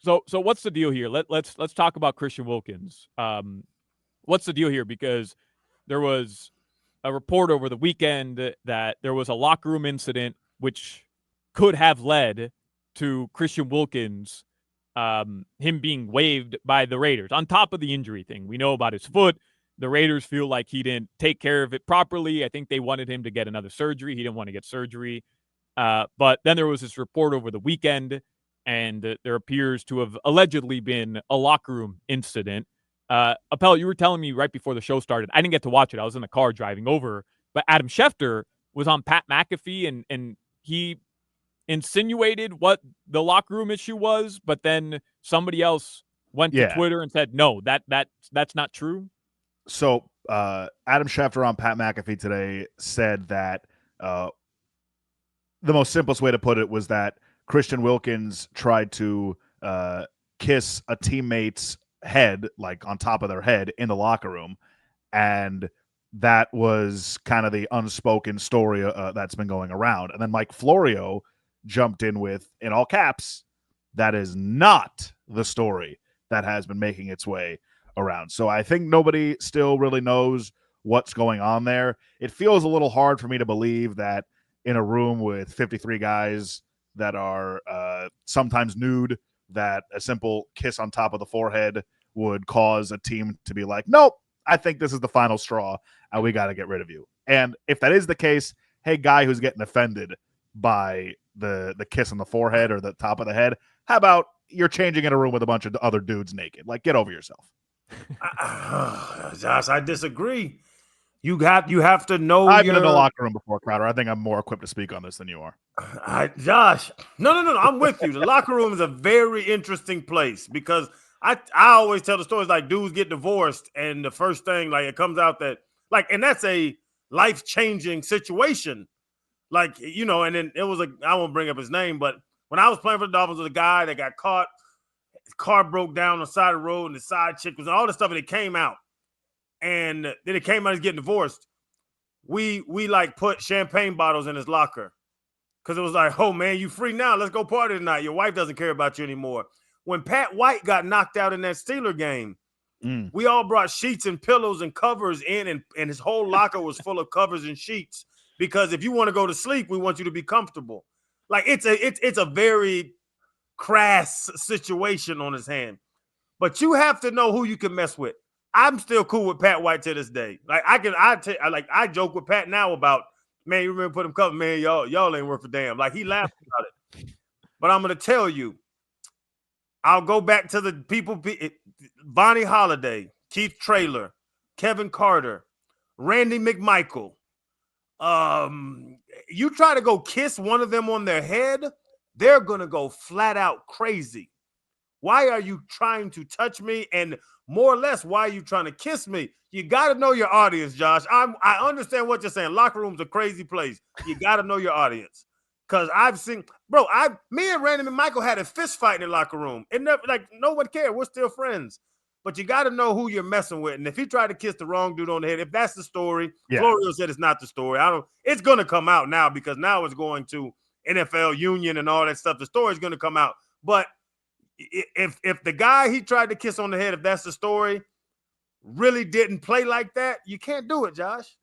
So what's the deal here? Let's talk about Christian Wilkins. What's the deal here? Because there was a report over the weekend that there was a locker room incident which could have led to Christian Wilkins, him being waived by the Raiders. On top of the injury thing, we know about his foot. The Raiders feel like he didn't take care of it properly. I think they wanted him to get another surgery. He didn't want to get surgery. But then there was this report over the weekend, and there appears to have allegedly been a locker room incident. Appel, you were telling me right before the show started. I didn't get to watch it. I was in the car driving over. But Adam Schefter was on Pat McAfee, and he insinuated what the locker room issue was, but then somebody else went to Twitter and said, no, that's not true. So Adam Schefter on Pat McAfee today said that the most simplest way to put it was that Christian Wilkins tried to kiss a teammate's head, like on top of their head in the locker room. And that was kind of the unspoken story that's been going around. And then Mike Florio jumped in with, in all caps, that is not the story that has been making its way around. So I think nobody still really knows what's going on there. It feels a little hard for me to believe that in a room with 53 guys that are sometimes nude, that a simple kiss on top of the forehead would cause a team to be like, nope, I think this is the final straw and we got to get rid of you. And if that is the case, hey, guy who's getting offended by the kiss on the forehead or the top of the head, how about you're changing in a room with a bunch of other dudes naked? Like, get over yourself. Josh, I disagree. You have to know. I've been in the locker room before, Crowder. I think I'm more equipped to speak on this than you are. Josh, no. I'm with you. The locker room is a very interesting place because I always tell the stories like dudes get divorced and the first thing like it comes out that like, and that's a life-changing situation. Like, you know, and then it was I won't bring up his name, but when I was playing for the Dolphins with a guy that got caught, his car broke down on the side of the road and the side chick was all this stuff and it came out. And then it came out he's getting divorced. We like put champagne bottles in his locker because it was like, oh man, you free now. Let's go party tonight. Your wife doesn't care about you anymore. When Pat White got knocked out in that Steeler game, we all brought sheets and pillows and covers in, and his whole locker was full of covers and sheets because if you want to go to sleep, we want you to be comfortable. Like it's a very crass situation on his hand, but you have to know who you can mess with. I'm still cool with Pat White to this day. Like I joke with Pat now about, man, you remember put him cover, man, y'all ain't worth a damn. Like he laughed about it. But I'm gonna tell you, I'll go back to the people, Vonnie Holiday, Keith Traylor, Kevin Carter, Randy McMichael. You try to go kiss one of them on their head, they're gonna go flat out crazy. Why are you trying to touch me? And more or less, why are you trying to kiss me? You got to know your audience, Josh. I understand what you're saying. Locker room's a crazy place. You got to know your audience. Because I've seen, bro, me and Randy McMichael had a fist fight in the locker room. It never, like, no one cared. We're still friends. But you got to know who you're messing with. And if he tried to kiss the wrong dude on the head, if that's the story, Florio said it's not the story. It's going to come out now because now it's going to NFL Union and all that stuff. The story's going to come out. But if the guy he tried to kiss on the head, if that's the story, really didn't play like that, you can't do it, Josh.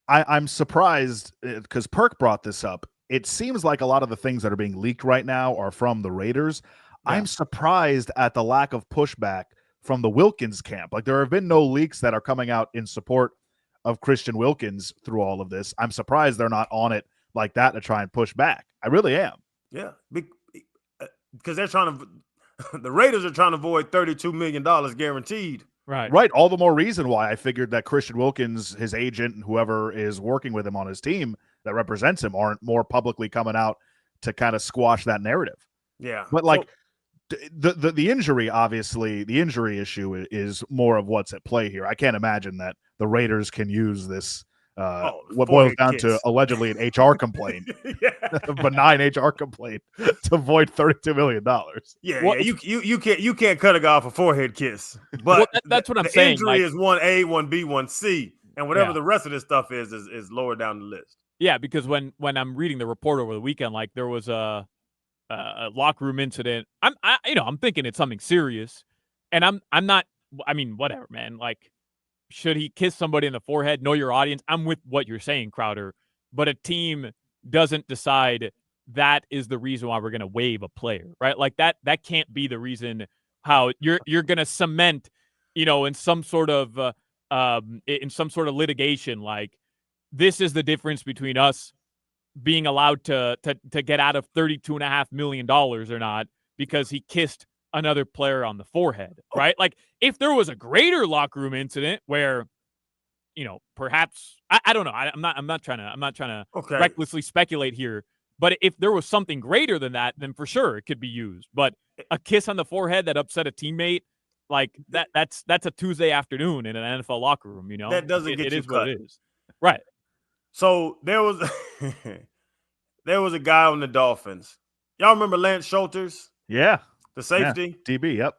I'm surprised because Perk brought this up. It seems like a lot of the things that are being leaked right now are from the Raiders. Yeah. I'm surprised at the lack of pushback from the Wilkins camp. Like there have been no leaks that are coming out in support of Christian Wilkins through all of this. I'm surprised they're not on it like that to try and push back. I really am. Yeah, because they're trying to. The Raiders are trying to avoid $32 million guaranteed. Right. All the more reason why I figured that Christian Wilkins, his agent, and whoever is working with him on his team that represents him aren't more publicly coming out to kind of squash that narrative. Yeah. But like the injury, obviously, the injury issue is more of what's at play here. I can't imagine that the Raiders can use this. What boils down to allegedly an HR complaint, a benign HR complaint to avoid $32 million. Yeah, you can't cut a guy off a forehead kiss. But that's what I'm saying. Injury is 1A, 1B, 1C, and whatever the rest of this stuff is lower down the list. Yeah, because when I'm reading the report over the weekend, like there was a a locker room incident, I'm thinking it's something serious, and I'm not. I mean, whatever, man. Like, should he kiss somebody in the forehead? Know your audience. I'm with what you're saying, Crowder. But a team doesn't decide that is the reason why we're going to waive a player, right? Like that can't be the reason how you're going to cement, in some sort of litigation. Like, this is the difference between us being allowed to get out of $32.5 million or not because he kissed another player on the forehead, right? Like, if there was a greater locker room incident where, perhaps I don't know. I'm not trying to recklessly speculate here. But if there was something greater than that, then for sure it could be used. But a kiss on the forehead that upset a teammate, like that's a Tuesday afternoon in an NFL locker room. That doesn't get you is cut. what it is, right? So there was a guy on the Dolphins. Y'all remember Lance Schulters? Yeah, the safety, DB. Yep.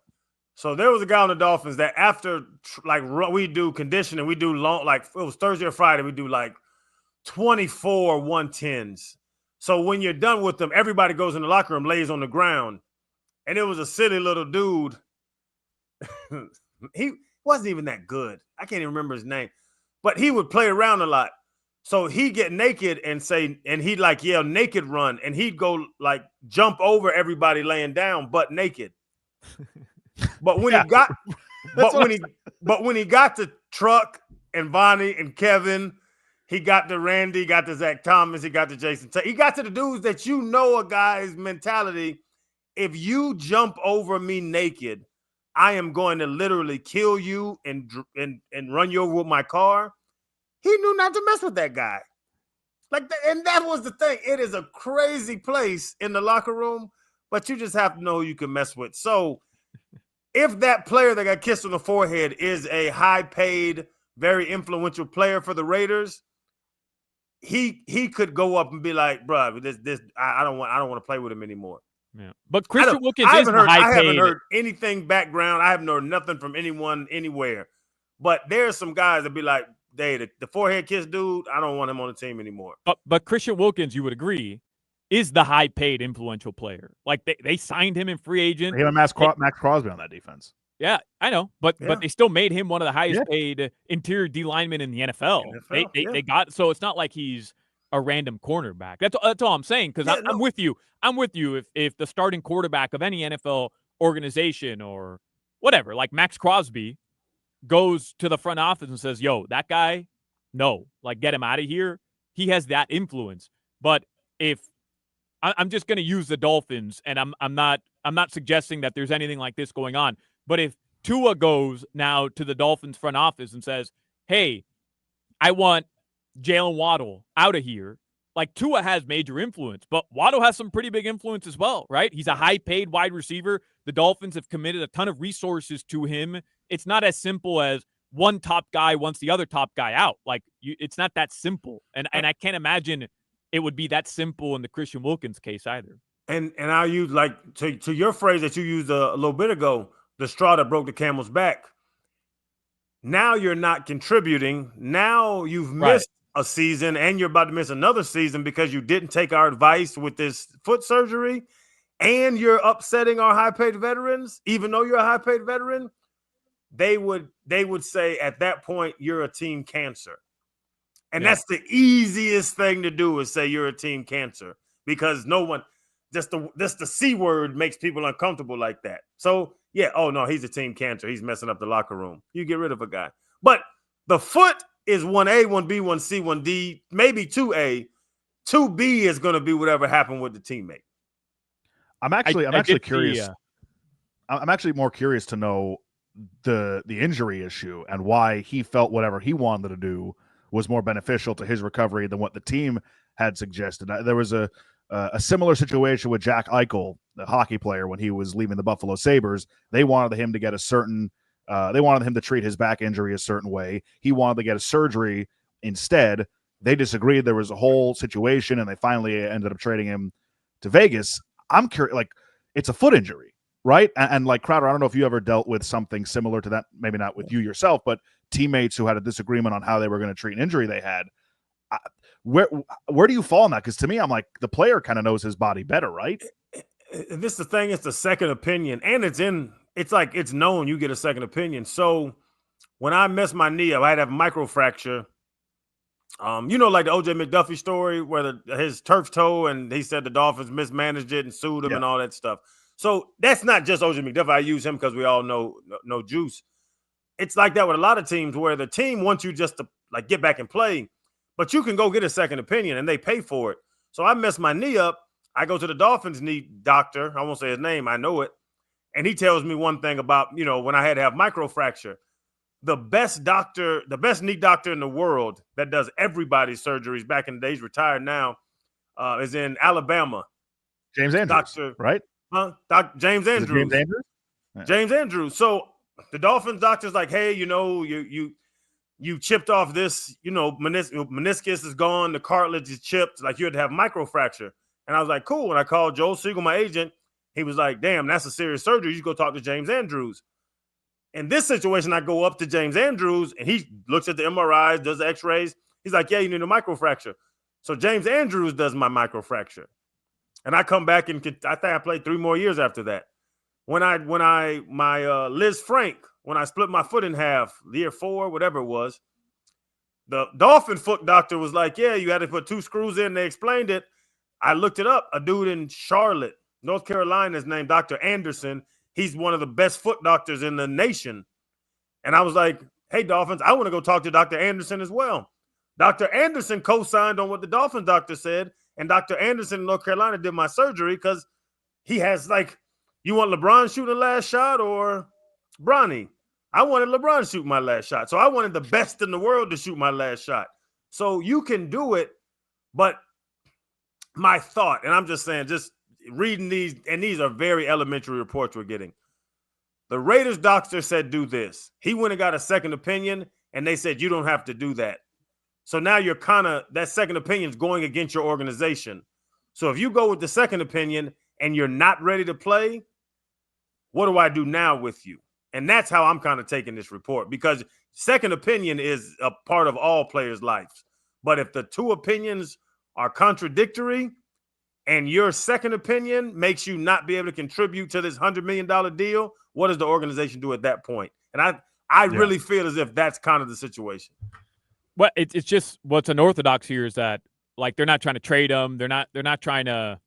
So there was a guy on the Dolphins that after we do conditioning, we do long, like it was Thursday or Friday, we do like 24 110s. So when you're done with them, everybody goes in the locker room, lays on the ground. And it was a silly little dude. He wasn't even that good. I can't even remember his name. But he would play around a lot. So he'd get naked and he'd like yell naked run. And he'd go like jump over everybody laying down, butt naked. But when he got when he got to Truck and Vonnie and Kevin, he got to Randy, got to Zach Thomas, he got to Jason. He got to the dudes that a guy's mentality. If you jump over me naked, I am going to literally kill you and run you over with my car. He knew not to mess with that guy. And that was the thing. It is a crazy place in the locker room, but you just have to know who you can mess with. So if that player that got kissed on the forehead is a high-paid, very influential player for the Raiders, he could go up and be like, bro, I don't want to play with him anymore. Yeah. But Christian Wilkins I haven't heard anything background. I haven't heard nothing from anyone anywhere. But there's some guys that be like, the forehead kiss dude, I don't want him on the team anymore. But Christian Wilkins, you would agree, is the high-paid influential player. Like they signed him in free agent. They have Max Crosby on that defense. Yeah, I know, but they still made him one of the highest-paid interior D linemen in the NFL. They got, so it's not like he's a random cornerback. That's all I'm saying, because I'm with you. I'm with you if the starting quarterback of any NFL organization or whatever, like Max Crosby, goes to the front office and says, yo, that guy, no, like get him out of here. He has that influence. But if I'm just going to use the Dolphins, and I'm not suggesting that there's anything like this going on. But if Tua goes now to the Dolphins front office and says, hey, I want Jalen Waddle out of here, like Tua has major influence, but Waddle has some pretty big influence as well, right? He's a high-paid wide receiver. The Dolphins have committed a ton of resources to him. It's not as simple as one top guy wants the other top guy out. Like, it's not that simple. And I can't imagine it would be that simple in the Christian Wilkins case either. And I'll use, like, to your phrase that you used a little bit ago, the straw that broke the camel's back. Now you're not contributing. Now you've missed a season, and you're about to miss another season because you didn't take our advice with this foot surgery, and you're upsetting our high-paid veterans. Even though you're a high-paid veteran, they would say at that point you're a team cancer. And that's the easiest thing to do, is say you're a team cancer, because no one, just the C word makes people uncomfortable like that. So yeah, oh no, he's a team cancer. He's messing up the locker room. You get rid of a guy. But the foot is 1A, 1B, 1C, 1D, maybe 2A. 2B is going to be whatever happened with the teammate. I'm actually curious. I'm actually more curious to know the injury issue and why he felt whatever he wanted to do was more beneficial to his recovery than what the team had suggested. There was a similar situation with Jack Eichel, the hockey player, when he was leaving the Buffalo Sabres. They wanted him to get they wanted him to treat his back injury a certain way. He wanted to get a surgery instead. They disagreed. There was a whole situation, and they finally ended up trading him to Vegas. I'm curious, like, it's a foot injury, right? And like, Crowder, I don't know if you ever dealt with something similar to that, maybe not with you yourself, but teammates who had a disagreement on how they were going to treat an injury they had. Where do you fall on that? Because to me, I'm like, the player kind of knows his body better, right? And this is the thing, it's the second opinion, and it's known you get a second opinion. So when I messed my knee up, I had to have a microfracture. Like the OJ McDuffie story where his turf toe, and he said the Dolphins mismanaged it and sued him and all that stuff. So that's not just OJ McDuffie. I use him because we all know no juice. It's like that with a lot of teams where the team wants you just to like get back and play, but you can go get a second opinion and they pay for it. So I messed my knee up. I go to the Dolphins knee doctor. I won't say his name. I know it. And he tells me one thing about, when I had to have microfracture. The best knee doctor in the world that does everybody's surgeries back in the days, retired now, is in Alabama. James Andrews, right? James Andrews. James Andrews? Yeah. James Andrews. So the Dolphins doctor's like, hey, you chipped off this, meniscus is gone, the cartilage is chipped, like you had to have microfracture. And I was like, cool. When I called Joe Siegel, my agent, he was like, damn, that's a serious surgery. You should go talk to James Andrews. In this situation, I go up to James Andrews, and he looks at the MRIs, does the x-rays. He's like, yeah, you need a microfracture. So James Andrews does my microfracture. And I come back, and I think I played 3 more years after that. When my Liz Frank, when I split my foot in half, year 4, whatever it was, the Dolphin foot doctor was like, yeah, you had to put 2 screws in. They explained it. I looked it up. A dude in Charlotte, North Carolina, is named Dr. Anderson. He's one of the best foot doctors in the nation. And I was like, hey, Dolphins, I want to go talk to Dr. Anderson as well. Dr. Anderson co-signed on what the Dolphins doctor said. And Dr. Anderson in North Carolina did my surgery because he has, like, you want LeBron shooting the last shot or Bronny? I wanted LeBron shooting my last shot. So I wanted the best in the world to shoot my last shot. So you can do it. But my thought, and I'm just saying, just reading these, and these are very elementary reports we're getting. The Raiders doctor said, do this. He went and got a second opinion, and they said, you don't have to do that. So now you're that second opinion is going against your organization. So if you go with the second opinion and you're not ready to play, what do I do now with you? And that's how I'm kind of taking this report, because second opinion is a part of all players' lives. But if the 2 opinions are contradictory, and your second opinion makes you not be able to contribute to this $100 million deal, what does the organization do at that point? And I really feel as if that's kind of the situation. Well, it's just what's unorthodox here is that, like, they're not trying to trade him. They're not trying to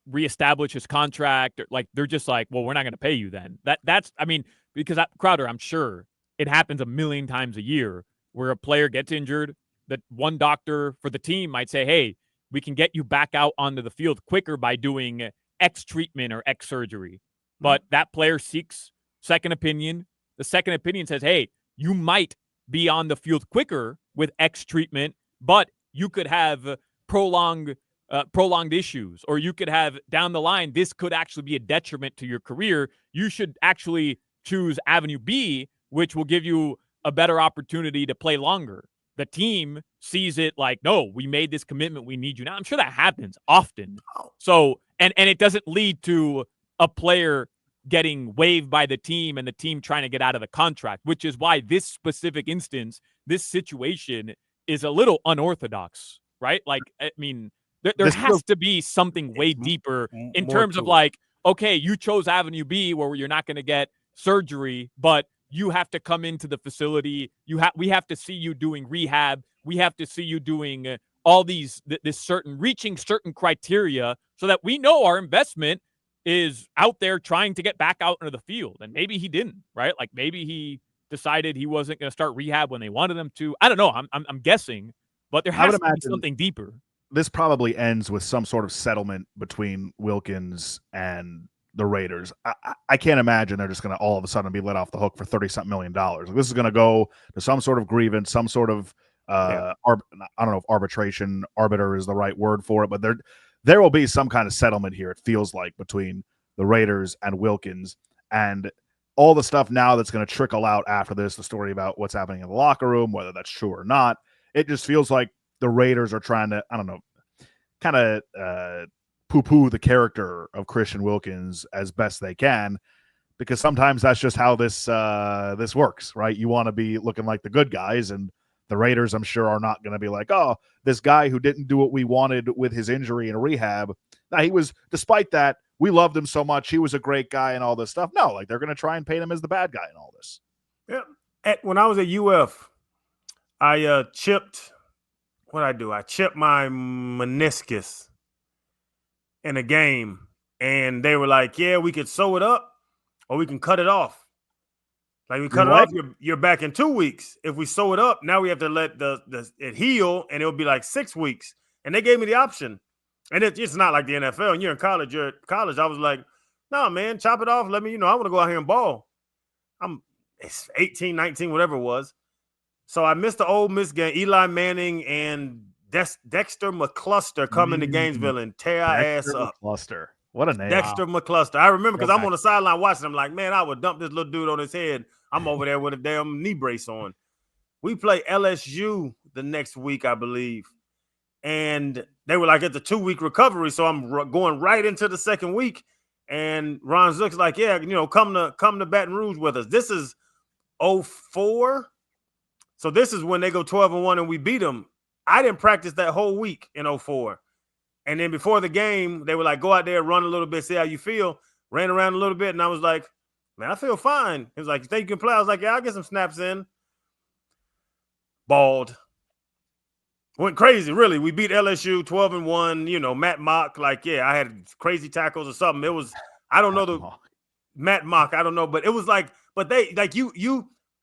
reestablish his contract. Like, they're just like, well, we're not going to pay you then. That's because Crowder, I'm sure it happens a million times a year where a player gets injured, that one doctor for the team might say, hey, we can get you back out onto the field quicker by doing X treatment or X surgery. But that player seeks second opinion. The second opinion says, hey, you might be on the field quicker with X treatment, but you could have prolonged issues, or you could have down the line, this could actually be a detriment to your career. You should actually choose Avenue B, which will give you a better opportunity to play longer. The team sees it like, no, we made this commitment. We need you now. I'm sure that happens often. So, and it doesn't lead to a player getting waived by the team and the team trying to get out of the contract, which is why this specific instance, this situation is a little unorthodox, right? Like, I mean, there has to be something way deeper in terms of like, okay, you chose Avenue B where you're not going to get surgery, but you have to come into the facility. We have to see you doing rehab. We have to see you doing all these, reaching certain criteria so that we know our investment is out there trying to get back out into the field. And maybe he didn't, right? Like maybe he decided he wasn't going to start rehab when they wanted him to. I don't know. I'm guessing, but there has to be something deeper. This probably ends with some sort of settlement between Wilkins and the Raiders. I can't imagine they're just going to all of a sudden be let off the hook for $30-something million. This is going to go to some sort of grievance, some sort of I don't know if arbiter is the right word for it, but there will be some kind of settlement here, it feels like, between the Raiders and Wilkins, and all the stuff now that's going to trickle out after this, the story about what's happening in the locker room, whether that's true or not. It just feels like the Raiders are trying to, I don't know, kind of poo-poo the character of Christian Wilkins as best they can, because sometimes that's just how this works, right? You want to be looking like the good guys, and the Raiders, I'm sure, are not going to be like, oh, this guy who didn't do what we wanted with his injury and rehab. Now, he was, despite that, we loved him so much. He was a great guy and all this stuff. No, like they're going to try and paint him as the bad guy in all this. Yeah. When I was at UF, I chipped. What did I do? I chipped my meniscus in a game, and they were like, "Yeah, we could sew it up, or we can cut it off. Like we cut it off, you're back in 2 weeks. If we sew it up, now we have to let it heal, and it'll be like 6 weeks." And they gave me the option. And it's not like the NFL. And you're in college. You're at college. I was like, "No, man, chop it off. Let me, I want to go out here and ball." It's 18, 19, whatever it was. So I missed the Ole Miss game. Eli Manning and Dexter McCluster come into Gainesville and tear our ass up. McCluster. What a name. Dexter McCluster. I remember because I'm on the sideline watching. I'm like, man, I would dump this little dude on his head. I'm over there with a damn knee brace on. We play LSU the next week, I believe. And they were like, it's a 2-week recovery. So I'm going right into the second week. And Ron Zook's like, yeah, come to Baton Rouge with us. This is 04. So this is when they go 12-1 and we beat them. I didn't practice that whole week in 04. And then before the game, they were like, go out there, run a little bit, see how you feel. Ran around a little bit, and I was like, man, I feel fine. He was like, you think you can play? I was like, yeah, I'll get some snaps in. Balled. Went crazy, really. We beat LSU 12-1. Matt Mock, like, yeah, I had crazy tackles or something. It was, I don't know Matt Mock, I don't know, but it was like, but they, like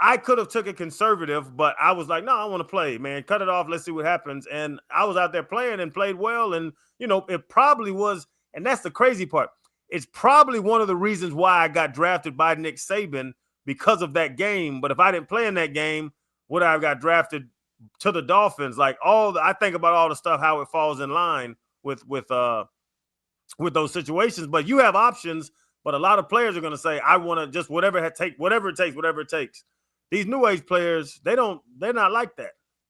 I could have took it conservative, but I was like, no, I want to play, man. Cut it off. Let's see what happens. And I was out there playing and played well. And, it probably was, and that's the crazy part. It's probably one of the reasons why I got drafted by Nick Saban because of that game. But if I didn't play in that game, would I have got drafted to the Dolphins? Like I think about all the stuff, how it falls in line with those situations. But you have options, but a lot of players are going to say, I want to just whatever it takes. These new age players, they're not like that.